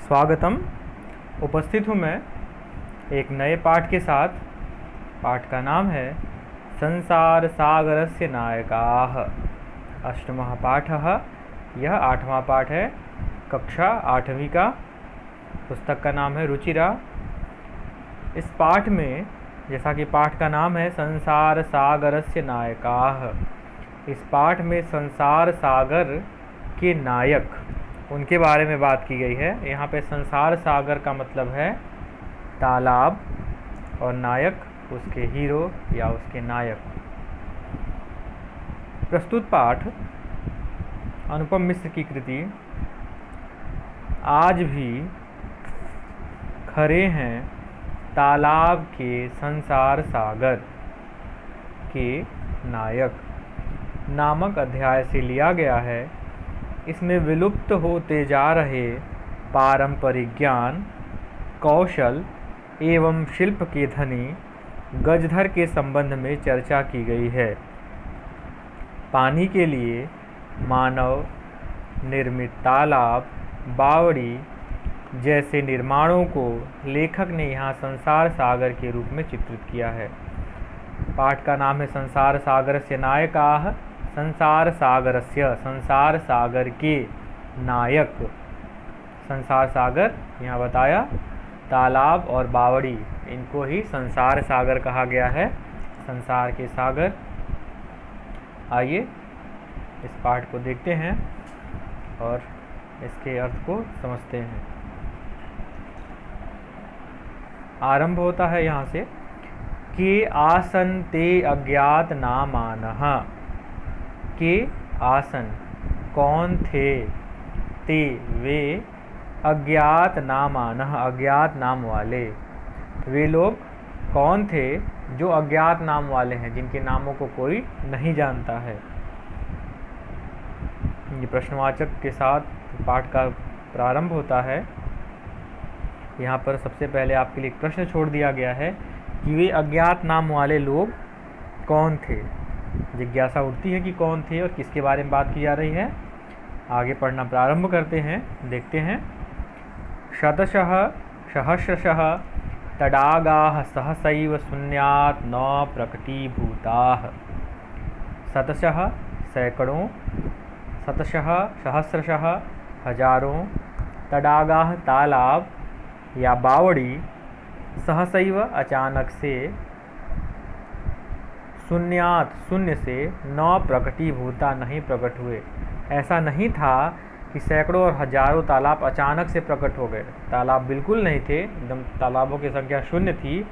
स्वागतम। उपस्थित हूँ मैं एक नए पाठ के साथ। पाठ का नाम है संसार सागरस्य नायकाः। अष्टमः पाठः। यह 8वां पाठ है, कक्षा 8वीं का। पुस्तक का नाम है रुचिरा। इस पाठ में, जैसा कि पाठ का नाम है संसार सागरस्य नायकाः, इस पाठ में संसार सागर के नायक, उनके बारे में बात की गई है। यहाँ पे संसार सागर का मतलब है तालाब, और नायक उसके हीरो या उसके नायक। प्रस्तुत पाठ अनुपम मिश्र की कृति आज भी खड़े हैं तालाब के संसार सागर के नायक नामक अध्याय से लिया गया है। इसमें विलुप्त होते जा रहे पारंपरिक ज्ञान, कौशल एवं शिल्प के धनी गजधर के संबंध में चर्चा की गई है। पानी के लिए मानव निर्मित तालाब, बावड़ी जैसे निर्माणों को लेखक ने यहाँ संसार सागर के रूप में चित्रित किया है। पाठ का नाम है संसार सागरस्य नायकाः। संसार सागरस्य, संसार सागर के नायक। संसार सागर यहाँ बताया, तालाब और बावड़ी, इनको ही संसार सागर कहा गया है। संसार के सागर। आइए इस पाठ को देखते हैं और इसके अर्थ को समझते हैं। आरंभ होता है यहाँ से कि आसन ते अज्ञात नामानः। के आसन कौन थे, ते वे, अज्ञात नामानः अज्ञात नाम वाले। वे लोग कौन थे जो अज्ञात नाम वाले हैं, जिनके नामों को कोई नहीं जानता है। ये प्रश्नवाचक के साथ पाठ का प्रारंभ होता है। यहाँ पर सबसे पहले आपके लिए एक प्रश्न छोड़ दिया गया है कि वे अज्ञात नाम वाले लोग कौन थे। जिज्ञासा उठती है कि कौन थे और किसके बारे में बात की जा रही है। आगे पढ़ना प्रारंभ करते हैं, देखते हैं। शतशः सहस्रशः तडागाः सहसैव शून्यात् न प्रकटीभूताः। शतशः सैकड़ों, शतशः सहस्रशः हजारों, तडागाः तालाब या बावड़ी, सहसैव अचानक से, शून्यात शून्य से, न प्रकटीभूता नहीं प्रकट हुए। ऐसा नहीं था कि सैकड़ों और हजारों तालाब अचानक से प्रकट हो गए। तालाब बिल्कुल नहीं थे, एकदम तालाबों की संख्या शून्य थी,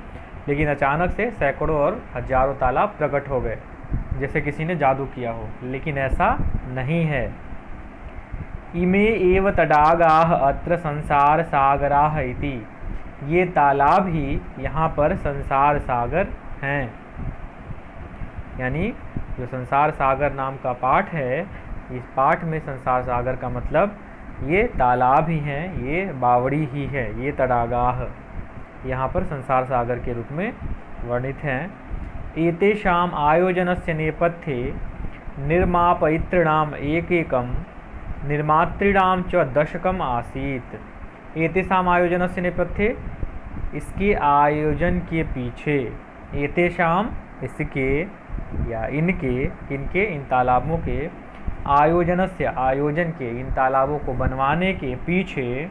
लेकिन अचानक से सैकड़ों और हजारों तालाब प्रकट हो गए, जैसे किसी ने जादू किया हो। लेकिन ऐसा नहीं है। इमे एव तडागाः अत्र संसार सागराः इति। ये तालाब ही यहाँ पर संसार सागर हैं। यानी जो संसार सागर नाम का पाठ है, इस पाठ में संसार सागर का मतलब ये तालाब ही हैं, ये बावड़ी ही है, ये तडागाः यहाँ पर संसार सागर के रूप में वर्णित हैं। एतेषाम् आयोजनस्य नेपथ्ये निर्मापयितॄणाम् एकैकं निर्मातॄणां च दशकम् आसीत्। एतेषाम् आयोजनस्य नेपथ्ये, इसके आयोजन के पीछे, एतेषाम् इसके या इनके, इन तालाबों के, आयोजनस्य आयोजन के, इन तालाबों को बनवाने के पीछे,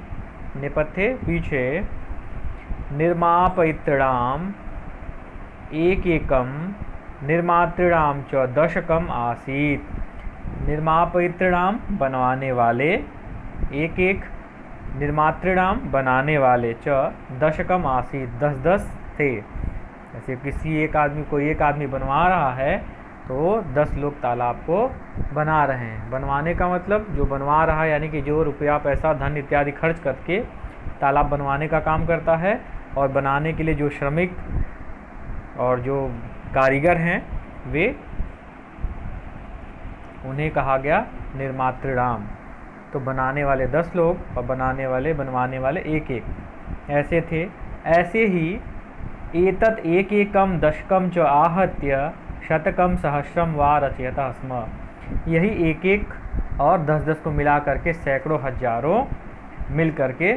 नेपथ्ये पीछे, निर्मापयितॄणाम् एकैकं निर्मातॄणां च दशकम् आसीत्। निर्मापयितॄणाम् बनाने वाले, एक एक, निर्मातॄणाम् बनाने वाले, च दशकम् आसीत् 10-10 थे। जैसे किसी एक आदमी, कोई एक आदमी बनवा रहा है तो 10 लोग तालाब को बना रहे हैं। बनवाने का मतलब जो बनवा रहा है, यानी कि जो रुपया, पैसा, धन इत्यादि खर्च करके तालाब बनवाने का काम करता है, और बनाने के लिए जो श्रमिक और जो कारीगर हैं, वे, उन्हें कहा गया निर्मातृणाम। तो बनाने वाले 10 लोग और बनाने वाले, बनवाने वाले एक एक, ऐसे थे। ऐसे ही एतत् एकैकं दशकं च आहत्य शतकं सहस्रं वा रचयतः स्म। यही एक एक और 10-10 को मिला करके सैकड़ों हजारों मिल करके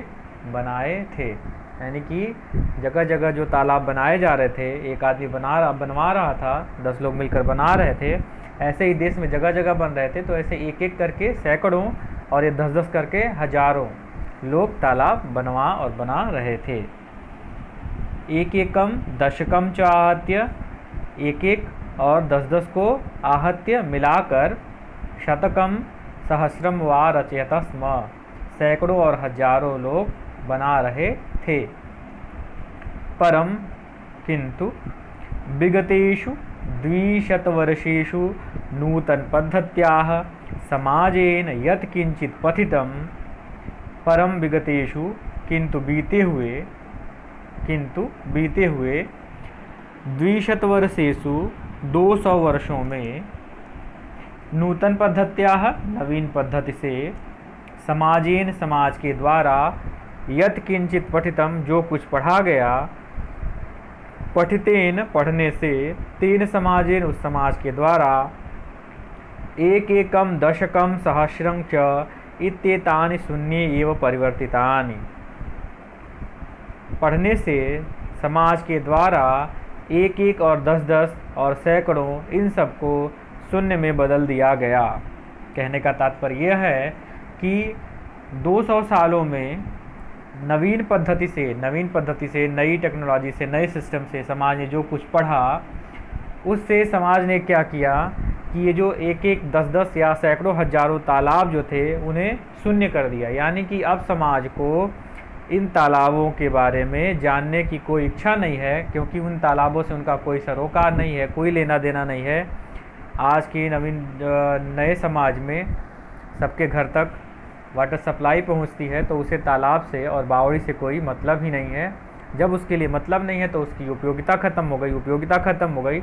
बनाए थे। यानी कि जगह जगह जो तालाब बनाए जा रहे थे, एक आदमी बनवा रहा था, 10 लोग मिलकर बना रहे थे, ऐसे ही देश में जगह जगह बन रहे थे। तो ऐसे एक एक करके सैकड़ों और ये 10-10 करके हजारों लोग तालाब बनवा और बना रहे थे। एक एकम दशकम च आहत्य, एक एक और 10-10 को आहत्य मिलाकर शतकम सहस्रम व रचयत स्म, सैकड़ों और हजारों लोग बना रहे थे। परम किंतु विगतेषु 200 वर्षेषु नूतन पद्धत्याः समाजेन यत् किंचित पठितम, परम विगतेषु किंतु बीते हुए 200 वर्षेषु 200 वर्षों में नूतन पद्धत्याः नवीन पद्धति से समाजेन समाज के द्वारा यत् किंचित पठितम जो कुछ पढ़ा गया, पठितेन पढ़ने से, तेन समाजेन उस समाज के द्वारा, एक एकम दशकम सहस्रं च इत्येतानि शून्ये एव परिवर्तितानि, पढ़ने से समाज के द्वारा एक एक और 10-10 और सैकड़ों इन सबको शून्य में बदल दिया गया। कहने का तात्पर्य यह है कि 200 सालों में नवीन पद्धति से, नई टेक्नोलॉजी से, नए सिस्टम से समाज ने जो कुछ पढ़ा, उससे समाज ने क्या किया कि ये जो एक एक 10-10 या सैकड़ों हजारों तालाब जो थे उन्हें शून्य कर दिया। यानी कि अब समाज को इन तालाबों के बारे में जानने की कोई इच्छा नहीं है, क्योंकि उन तालाबों से उनका कोई सरोकार नहीं है, कोई लेना देना नहीं है। आज की नए समाज में सबके घर तक वाटर सप्लाई पहुंचती है, तो उसे तालाब से और बावड़ी से कोई मतलब ही नहीं है। जब उसके लिए मतलब नहीं है तो उसकी उपयोगिता ख़त्म हो गई,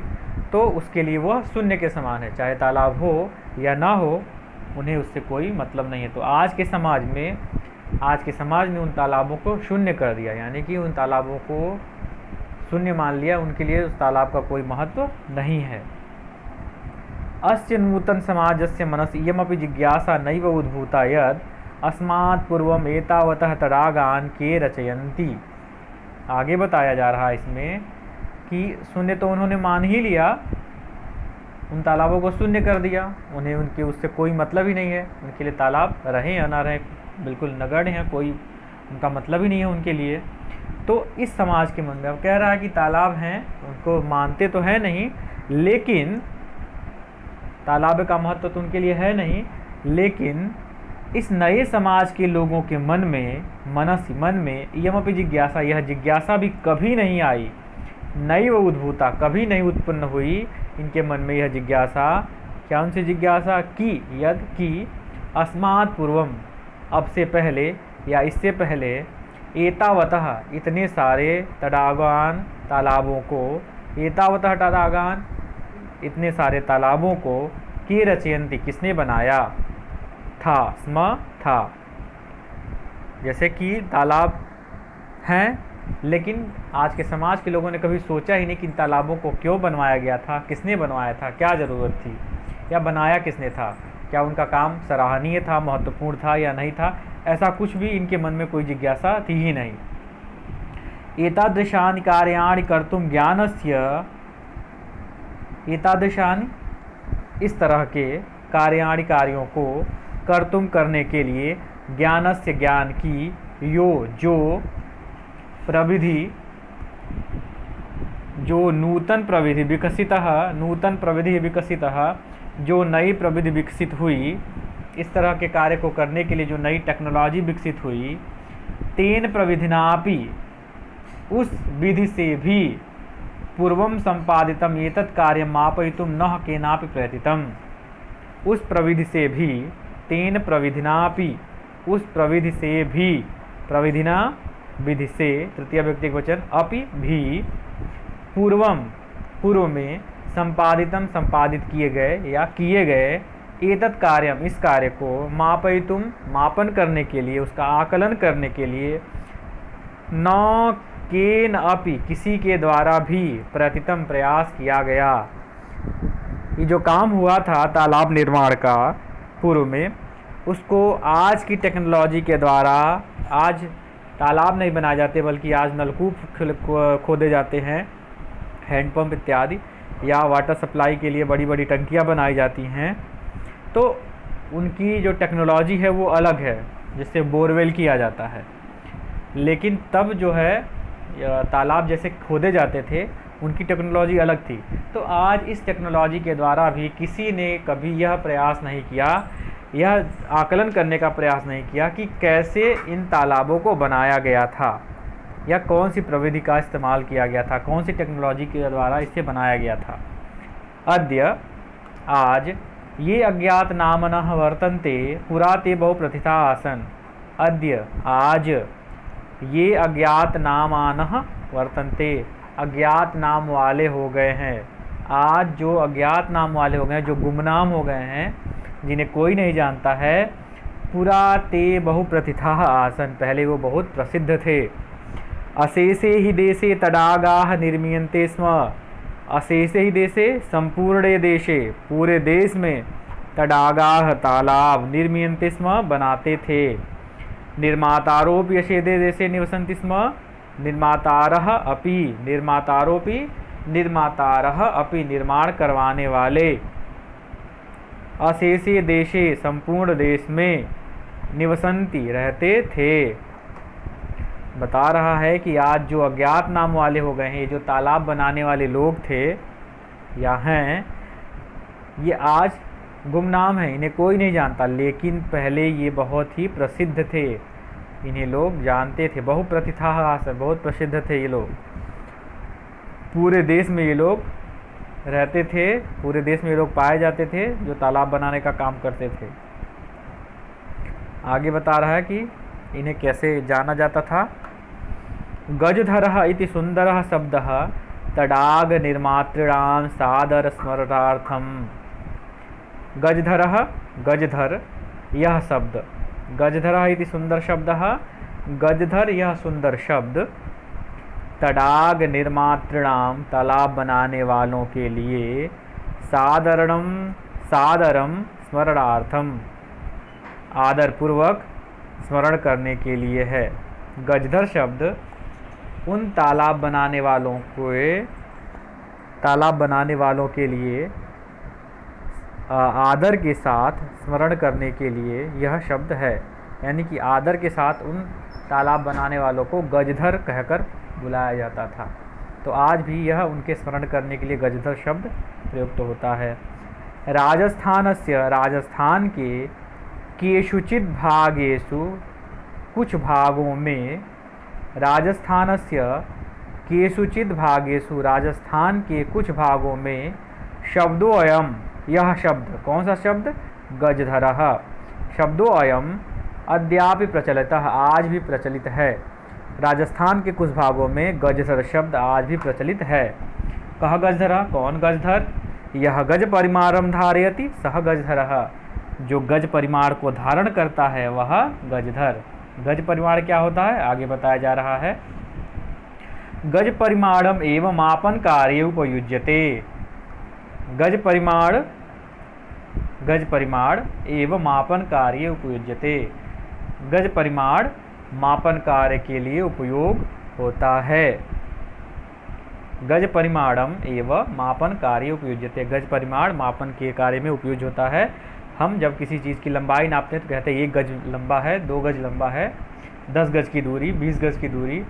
तो उसके लिए वह शून्य के समान है। चाहे तालाब हो या ना हो, उन्हें उससे कोई मतलब नहीं है। तो आज के समाज ने उन तालाबों को शून्य कर दिया, यानी कि उन तालाबों को शून्य मान लिया, उनके लिए उस तालाब का कोई महत्व नहीं है। अस्य नूतन समाजस्य मनसि इयमपि जिज्ञासा नैव उद्भूता यद् अस्मात् पूर्वम् एतावतः तडागान् के रचयन्ति। आगे बताया जा रहा है इसमें कि शून्य तो उन्होंने मान ही लिया, उन तालाबों को शून्य कर दिया, उन्हें उनके उससे कोई मतलब ही नहीं है। उनके लिए तालाब रहें या ना रहें बिल्कुल नगण्य है, कोई उनका मतलब ही नहीं है उनके लिए। तो इस समाज के मन में अब कह रहा है कि तालाब हैं, उनको मानते तो है नहीं, लेकिन तालाब का महत्व तो उनके लिए है नहीं, लेकिन इस नए समाज के लोगों के मन में इयमपि जिज्ञासा, यह जिज्ञासा भी कभी नहीं आई, नैव उद्भूता, कभी नहीं उत्पन्न हुई इनके मन में यह जिज्ञासा। क्या उनसे जिज्ञासा की? यद कि अस्मात् पूर्वम, अब से पहले या इससे पहले, एतावतः इतने सारे तडागान तालाबों को, एतावतः तडागान इतने सारे तालाबों को, के रचयन्ति किसने बनाया, था। जैसे कि तालाब हैं, लेकिन आज के समाज के लोगों ने कभी सोचा ही नहीं कि इन तालाबों को क्यों बनवाया गया था, किसने बनवाया था, क्या ज़रूरत थी, या बनाया किसने था, क्या उनका काम सराहनीय था, महत्वपूर्ण था या नहीं था। ऐसा कुछ भी इनके मन में कोई जिज्ञासा थी ही नहीं। एतादृशानि कार्याणि कर्तुं ज्ञानस्य, एतादृशानि इस तरह के कार्यों को कर्तुम करने के लिए, ज्ञानस्य ज्ञान की, जो प्रविधि, जो नूतन प्रविधि विकसितः, जो नई प्रविधि विकसित हुई, इस तरह के कार्य को करने के लिए जो नई टेक्नोलॉजी विकसित हुई, तेन प्रविधिनापि, उस विधि से भी, पूर्वम संपादितम एतत् कार्यं मापयितुं न केनापि प्रयतितम, उस प्रविधि से भी, तेन प्रविधिनापि, उस प्रविधि से भी, प्रविधिना विधि से, तृतीय व्यक्ति वचन, अपि भी, पूर्व में, संपादितम संपादित किए गए, एतत् कार्यम इस कार्य को, मापयितुम मापन करने के लिए, उसका आकलन करने के लिए, न केन अपि किसी के द्वारा भी, प्रयतितम प्रयास किया गया। ये जो काम हुआ था तालाब निर्माण का पूर्व में, उसको आज की टेक्नोलॉजी के द्वारा, आज तालाब नहीं बनाए जाते, बल्कि आज नलकूप खोदे जाते हैं, हैंडपंप इत्यादि, या वाटर सप्लाई के लिए बड़ी बड़ी टंकियाँ बनाई जाती हैं, तो उनकी जो टेक्नोलॉजी है वो अलग है, जिससे बोरवेल किया जाता है। लेकिन तब जो है तालाब जैसे खोदे जाते थे, उनकी टेक्नोलॉजी अलग थी। तो आज इस टेक्नोलॉजी के द्वारा भी किसी ने कभी यह प्रयास नहीं किया, यह आकलन करने का प्रयास नहीं किया कि कैसे इन तालाबों को बनाया गया था, या कौन सी प्रविधि का इस्तेमाल किया गया था, कौन सी टेक्नोलॉजी के द्वारा इसे बनाया गया था। अद्य आज ये अज्ञात नामनः वर्तन्ते पुरा ते बहु प्रथिता आसन्। अद्य आज ये अज्ञात नामानः वर्तन्ते, अज्ञात नाम वाले हो गए हैं। आज जो अज्ञात नाम वाले हो गए हैं, जो गुमनाम हो गए हैं, जिन्हें कोई नहीं जानता है, पुरा ते बहु प्रथिता आसन्, पहले वो बहुत प्रसिद्ध थे। अशेषे ही देशे तडागाः निर्मीयन्ते स्म। अशेषे ही देशे, संपूर्णे देशे, पूरे देश में, तडागाः तालाब, निर्मीयन्ते स्म, बनाते थे। निर्मातारोपि अशेषे देशे निवसन्ति स्म। निर्मातारः अपि, निर्मातारोपि, निर्मातारः अपि, निर्माण करवाने वाले, अशेषे देशे, संपूर्ण देश में, निवसन्ति, रहते थे। बता रहा है कि आज जो अज्ञात नाम वाले हो गए हैं, ये जो तालाब बनाने वाले लोग थे या हैं, ये आज गुमनाम हैं, इन्हें कोई नहीं जानता, लेकिन पहले ये बहुत ही प्रसिद्ध थे, इन्हें लोग जानते थे। बहु प्रथिता आसन्, बहुत प्रसिद्ध थे ये लोग, पूरे देश में ये लोग रहते थे, पूरे देश में ये लोग पाए जाते थे जो तालाब बनाने का काम करते थे। आगे बता रहा है कि इन्हें कैसे जाना जाता था। गजधरः इति सुंदरः शब्दः तडाग निर्मातॄणां सादर स्मरणार्थम। गजधरः, गजधर, यह शब्द, गजधरः इति सुंदर शब्दः, गजधर यह सुंदर शब्द, तडाग निर्मातॄणां, तालाब बनाने वालों के लिए, सादरणम, सादरम स्मरणार्थम, आदरपूर्वक स्मरण करने के लिए है। गजधर शब्द उन तालाब बनाने वालों को, तालाब बनाने वालों के लिए आदर के साथ स्मरण करने के लिए यह शब्द है, यानी कि आदर के साथ उन तालाब बनाने वालों को गजधर कहकर बुलाया जाता था। तो आज भी यह उनके स्मरण करने के लिए गजधर शब्द प्रयुक्त होता है। राजस्थानस्य, राजस्थान के केषुचित् भागेषु, कुछ भागों में, राजस्थानस्य केषुचित् भागेषु, राजस्थान के कुछ भागों में, शब्दोऽयं, यह शब्द, कौन सा शब्द, गजधरः, शब्दोऽयं अद्यापि प्रचलितः, आज भी प्रचलित है। राजस्थान के कुछ भागों में गजधर शब्द आज भी प्रचलित है। कह गजधरः, कौन गजधर, यह गज परिमाणं धारयति सह गजधरः, जो गज परिमाण को धारण करता है वह गजधर। गज परिमाण क्या होता है, आगे बताया जा रहा है। गज परिमाणम एवं मापन कार्ये उपयुज्यते। गज परिमाण, गज परिमाण एवं मापन कार्य उपयुज्यते, गज परिमाण मापन कार्य के लिए उपयोग होता है। गज परिमाणम एवं मापन कार्य उपयुज्यते, गज परिमाण मापन के कार्य में उपयोग होता है। हम जब किसी चीज़ की लंबाई नापते हैं तो कहते हैं 1 गज लंबा है, 2 गज लंबा है, 10 गज की दूरी, 20 गज की दूरी।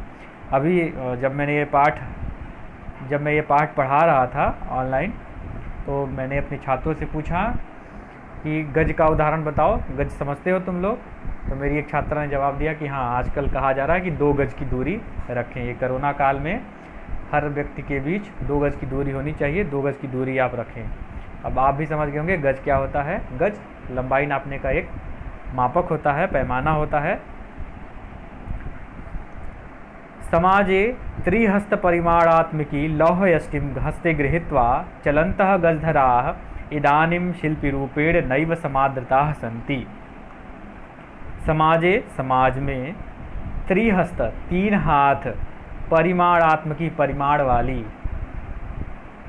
अभी जब मैं ये पाठ पढ़ा रहा था ऑनलाइन, तो मैंने अपने छात्रों से पूछा कि गज का उदाहरण बताओ, गज समझते हो तुम लोग? तो मेरी एक छात्रा ने जवाब दिया कि हाँ, आजकल कहा जा रहा है कि 2 गज की दूरी रखें। ये कोरोना काल में हर व्यक्ति के बीच 2 गज की दूरी होनी चाहिए, 2 गज की दूरी आप रखें। अब आप भी समझ गए होंगे गज क्या होता है। गज लंबाई नापने का एक मापक होता है, पैमाना होता है। समाजे त्रिहस्त परिमाणात्मिकी लौहयष्टिं हस्ते गृहीत्वा चलन्तः गजधराः इदानीं शिल्पीरूपेण नैव समादृताः सन्ति। समाजे, समाज में, त्रिहस्त, 3 हाथ, परिमाणात्मकी, परिमाण वाली,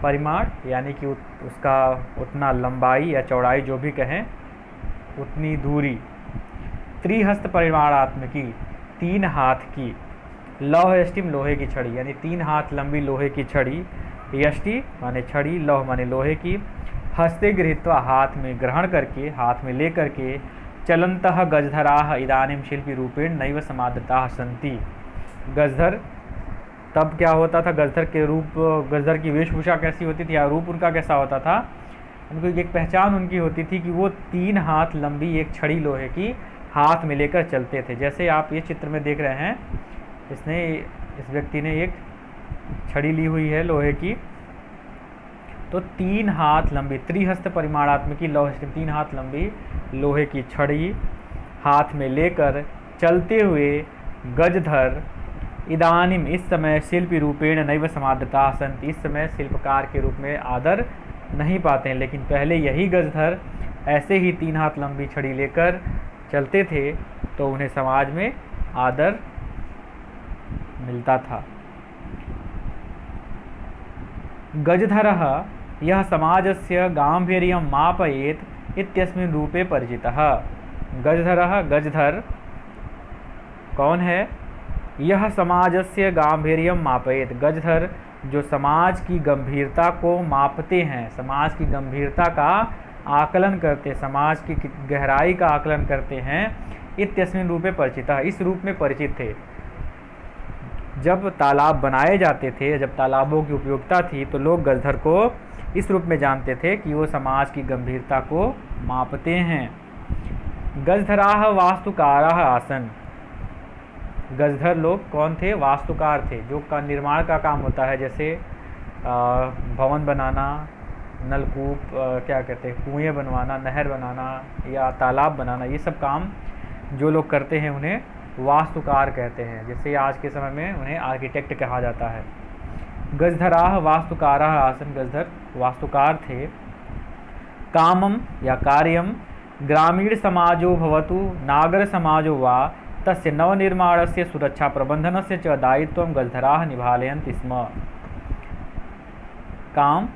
परिमाण यानी कि उसका उतना लंबाई या चौड़ाई जो भी कहें, उतनी दूरी, त्रिहस्त परिमाणात्मकी, 3 हाथ की, लौह यष्टिम लोहे की छड़ी, यानी 3 हाथ लंबी लोहे की छड़ी, यष्टि माने छड़ी, लौह माने लोहे की, हस्ते गृहीत्वा हाथ में ग्रहण करके, हाथ में ले करके, चलंतः गजधराः इदानीं शिल्पी रूपेण नैव समादृताः सन्ति। गजधर तब क्या होता था, गजधर के रूप, गजधर की वेशभूषा कैसी होती थी या रूप उनका कैसा होता था, उनको एक पहचान उनकी होती थी कि वो 3 हाथ लंबी एक छड़ी लोहे की हाथ में लेकर चलते थे। जैसे आप ये चित्र में देख रहे हैं, इस व्यक्ति ने एक छड़ी ली हुई है लोहे की, तो 3 हाथ लंबी, त्रिहस्त परिमाणात्मकी लौह, 3 हाथ लंबी लोहे की छड़ी हाथ में लेकर चलते हुए गजधर इदानीम इस समय शिल्पी रूपेण नैव समादृताः सन्ति, इस समय शिल्पकार के रूप में आदर नहीं पाते हैं, लेकिन पहले यही गजधर ऐसे ही 3 हाथ लंबी छड़ी लेकर चलते थे तो उन्हें समाज में आदर मिलता था। गजधरः यह समाजस्य गांभीर्यं मापयेत् इत्यस्मिन् रूपे परिचितः। गजधरः, गजधर कौन है, यह समाजस्य गांभीर्यं मापयेत्, गजधर जो समाज की गंभीरता को मापते हैं, समाज की गंभीरता का आकलन करते, समाज की गहराई का आकलन करते हैं, इत्यस्मिन् रूपे परिचितः, इस रूप में परिचित थे। जब तालाब बनाए जाते थे, जब तालाबों की उपयोगिता थी, तो लोग गजधर को इस रूप में जानते थे कि वो समाज की गंभीरता को मापते हैं। गजधराः वास्तुकाराः आसन, गजधर लोग कौन थे, वास्तुकार थे, जो का निर्माण का काम होता है, जैसे भवन बनाना, नलकूप, क्या कहते हैं, कुएं बनवाना, नहर बनाना या तालाब बनाना, ये सब काम जो लोग करते हैं उन्हें वास्तुकार कहते हैं। जैसे आज के समय में उन्हें आर्किटेक्ट कहा जाता है। गजधराः वास्तुकाराः आसन, गजधर वास्तुकार थे। कामम या कार्यम ग्रामीण समाजो भवतु नागर समाजो वा तस्य नवनिर्माणस्य सुरक्षा प्रबंधनस्य च दायित्वं गजधराः निभालयन्ति स्म। काम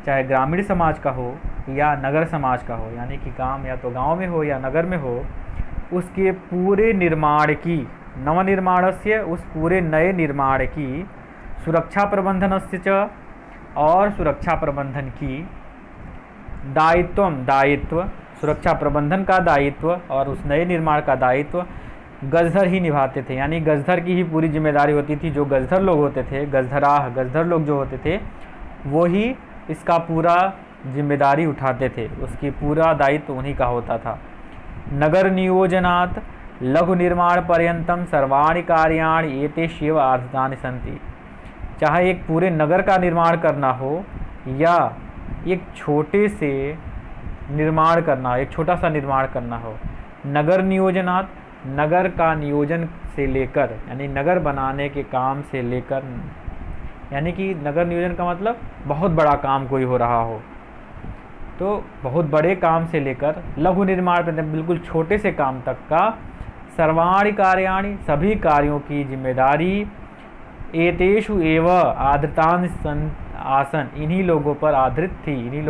चाहे ग्रामीण समाज का हो या नगर समाज का हो, यानी कि काम या तो गांव में हो या नगर में हो, उसके पूरे निर्माण की, नवनिर्माणस्य उस पूरे नए निर्माण की, सुरक्षा प्रबंधनस्य च और सुरक्षा प्रबंधन की, दायित्वम दायित्व, सुरक्षा प्रबंधन का दायित्व और उस नए निर्माण का दायित्व गजधर ही निभाते थे। यानी गजधर की ही पूरी जिम्मेदारी होती थी। जो गजधर लोग होते थे, गजधराह, गजधर लोग जो होते थे, वो ही इसका पूरा जिम्मेदारी उठाते थे, उसकी पूरा दायित्व उन्हीं का होता था। नगर नियोजनात् लघु निर्माण पर्यंतम सर्वाणि कार्याणि एतेष्वेव आर्धितानि सन्ति। चाहे एक पूरे नगर का निर्माण करना हो या एक छोटे से निर्माण करना, एक छोटा सा निर्माण करना हो, नगर नियोजनात्, नगर का नियोजन से लेकर, यानी नगर बनाने के काम से लेकर, यानी कि नगर नियोजन का मतलब बहुत बड़ा काम कोई हो रहा हो, तो बहुत बड़े काम से लेकर लघु निर्माण पर बिल्कुल छोटे से काम तक का, सर्वाणि कार्याणि, सभी कार्यों की जिम्मेदारी, एतेषु एव आधृतानि आसन, इन्हीं लोगों पर आधृत थी, इन्हीं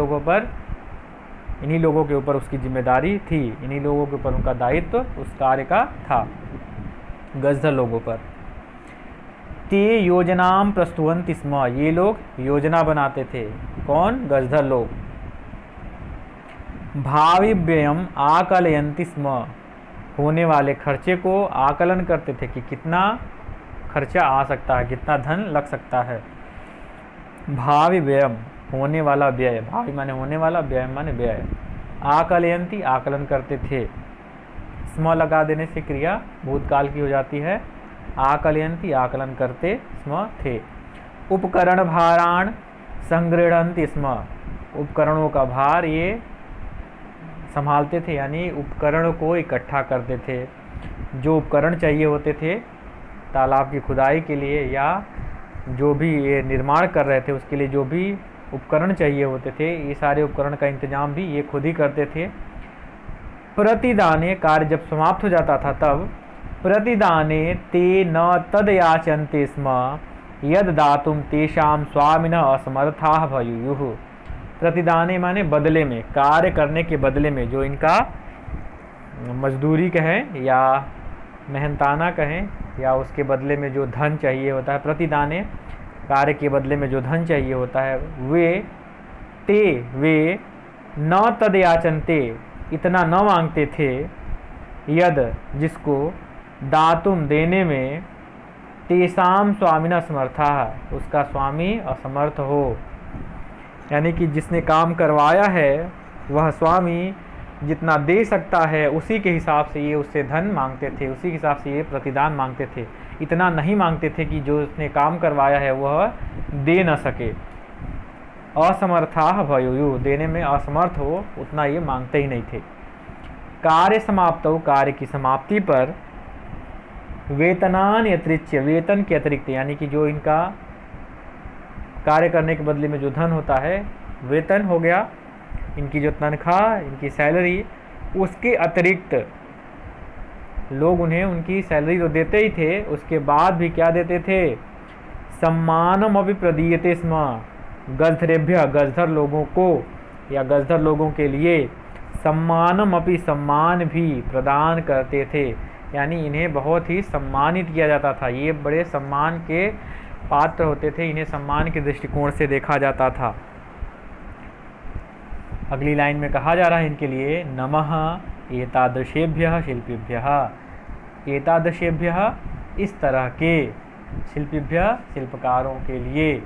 लोगों के ऊपर उसकी जिम्मेदारी थी, इन्हीं लोगों के ऊपर उनका दायित्व उस कार्य का था, गजधर लोगों पर। ते योजनाम प्रस्तुवन्ति स्म, ये लोग योजना बनाते थे। कौन? गजधर लोग। भावी व्ययम आकलयन्ति स्म, होने वाले खर्चे को आकलन करते थे कि कितना खर्चा आ सकता है, कितना धन लग सकता है। भावी व्ययम, होने वाला व्यय, भावी माने होने वाला, व्यय माने व्यय। आकलयन्ति, आकलन करते थे। स्म लगा देने से क्रिया भूतकाल की हो जाती है। आकलयन्ति, आकलन करते स्म थे। उपकरण भाराण संगृह्णन्ति स्म, उपकरणों का भार ये संभालते थे, यानी उपकरण को इकट्ठा करते थे। जो उपकरण चाहिए होते थे तालाब की खुदाई के लिए या जो भी ये निर्माण कर रहे थे उसके लिए जो भी उपकरण चाहिए होते थे, ये सारे उपकरण का इंतजाम भी ये खुद ही करते थे। प्रतिदाने, कार्य जब समाप्त हो जाता था तब प्रतिदाने ते न तद याचन्ते स्म यद दातुम तेषाम स्वामिनः असमर्थाः भयूयुः। प्रतिदाने माने बदले में, कार्य करने के बदले में, जो इनका मजदूरी कहें या मेहनताना कहें या उसके बदले में जो धन चाहिए होता है, प्रतिदाने कार्य के बदले में जो धन चाहिए होता है, वे न तद याचनते, इतना न मांगते थे, यद जिसको दातुम देने में तेसाम स्वामिना समर्था, उसका स्वामी असमर्थ हो। यानी कि जिसने काम करवाया है वह स्वामी जितना दे सकता है उसी के हिसाब से ये उससे धन मांगते थे, उसी के हिसाब से ये प्रतिदान मांगते थे। इतना नहीं मांगते थे कि जो उसने काम करवाया है वह दे न सके। असमर्था भयुयु, देने में असमर्थ हो उतना ये मांगते ही नहीं थे। कार्य समाप्त हो, कार्य की समाप्ति पर वेतनान अतिरिच्य, वेतन के अतिरिक्त, यानी कि जो इनका कार्य करने के बदले में जो धन होता है, वेतन हो गया, इनकी जो तनख्वाह, इनकी सैलरी, उसके अतिरिक्त लोग उन्हें उनकी सैलरी तो देते ही थे, उसके बाद भी क्या देते थे, सम्मानम अभी प्रदीयते स्म, गजधरेभ्य, गजधर लोगों को या गजधर लोगों के लिए सम्मानम अपि, सम्मान भी प्रदान करते थे। यानी इन्हें बहुत ही सम्मानित किया जाता था, ये बड़े सम्मान के पात्र होते थे, इन्हें सम्मान के दृष्टिकोण से देखा जाता था। अगली लाइन में कहा जा रहा है इनके लिए, नमः एतादृशेभ्यः शिल्पिभ्यः, एतादृशेभ्यः इस तरह के, शिल्पिभ्यः शिल्पकारों के लिए,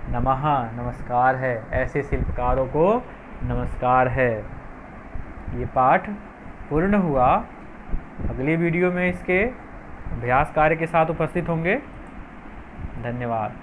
नमः नमस्कार है, ऐसे शिल्पकारों को नमस्कार है। ये पाठ पूर्ण हुआ। अगली वीडियो में इसके अभ्यास कार्य के साथ उपस्थित होंगे। धन्यवाद।